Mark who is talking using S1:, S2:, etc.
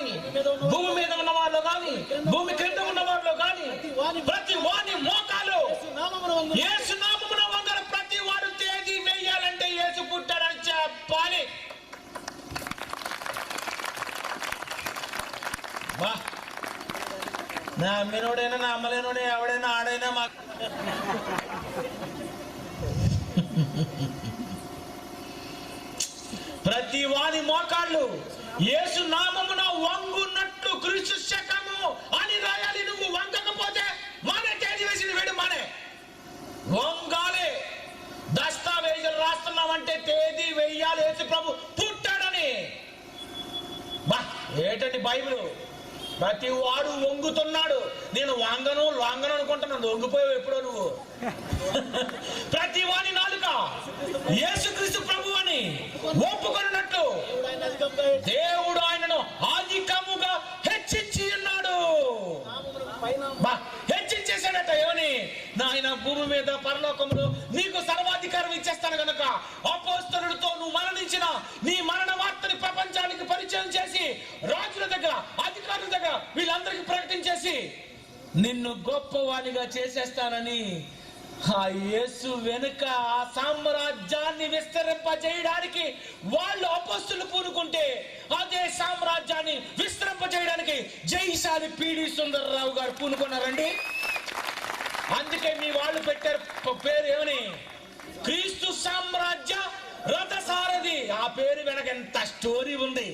S1: గాని, భూమి మీద ఉన్న వాళ్ళు గాని, భూమి క్రింద ఉన్న వాళ్ళు గాని, ప్రతి వాని మోకాలు యేసు నామమున వంగల ప్రతి వాడు తేదీ వేయాలంటే యేసు పుట్టాడని చెప్పాలి. నా అమ్మినోడైనా నా అమ్మలేనోడే ఎవడైనా ఆడైనా మా ప్రతి వాని మోకాళ్ళు యేసు నామమున వంగున్నట్లు క్రీస్తు శకము అని రాయాలి. నువ్వు వంగకపోతే మానే, తేదీ వేసిన వేడు మానే, వంగాలి. దస్తావేజులు రాస్తున్నామంటే తేదీ వెయ్యాలి, యేసు ప్రభు పుట్టాడని. ఏటండి బైబిల్? ప్రతి వాడు వంగుతున్నాడు. నేను వంగను అనుకుంటున్నాను, వంగిపోయావు ఎప్పుడో నువ్వు. ప్రతి వాని నాలుక యేసుక్రీస్తు ప్రభు అని ఒప్పుకొన్నట్లు దేవుడు ఆయనను అధికముగా హెచ్చించి ఉన్నాడు. హెచ్చించేశాడట. ఏమని? నాయన భూమి మీద పరలోకములో నీకు సర్వాధికారం ఇచ్చేస్తాను గనక అపోస్తలుడితో నువ్వు మరణించిన నీ మరణ వార్తని ప్రపంచానికి పరిచయం చేసి రాజుల దగ్గర, అధికారుల దగ్గర వీళ్ళందరికీ ప్రకటించేసి నిన్ను గొప్పవానిగా చేసేస్తానని ఆ యేసు వెనుక ఆ సామ్రాజ్యాన్ని విస్తరింపజేయడానికి వాళ్ళు అపోస్తులు పూనుకుంటే అదే సామ్రాజ్యాన్ని విస్తరింపజేయడానికి జైశాలి పిడి సుందరరావు గారు పూనుకున్నారండి. అందుకే మీ వాళ్ళు పెట్టారు పేరు ఏమని? క్రీస్తు సామ్రాజ్య రథసారథి. ఆ పేరు వెనక ఎంత స్టోరీ ఉంది.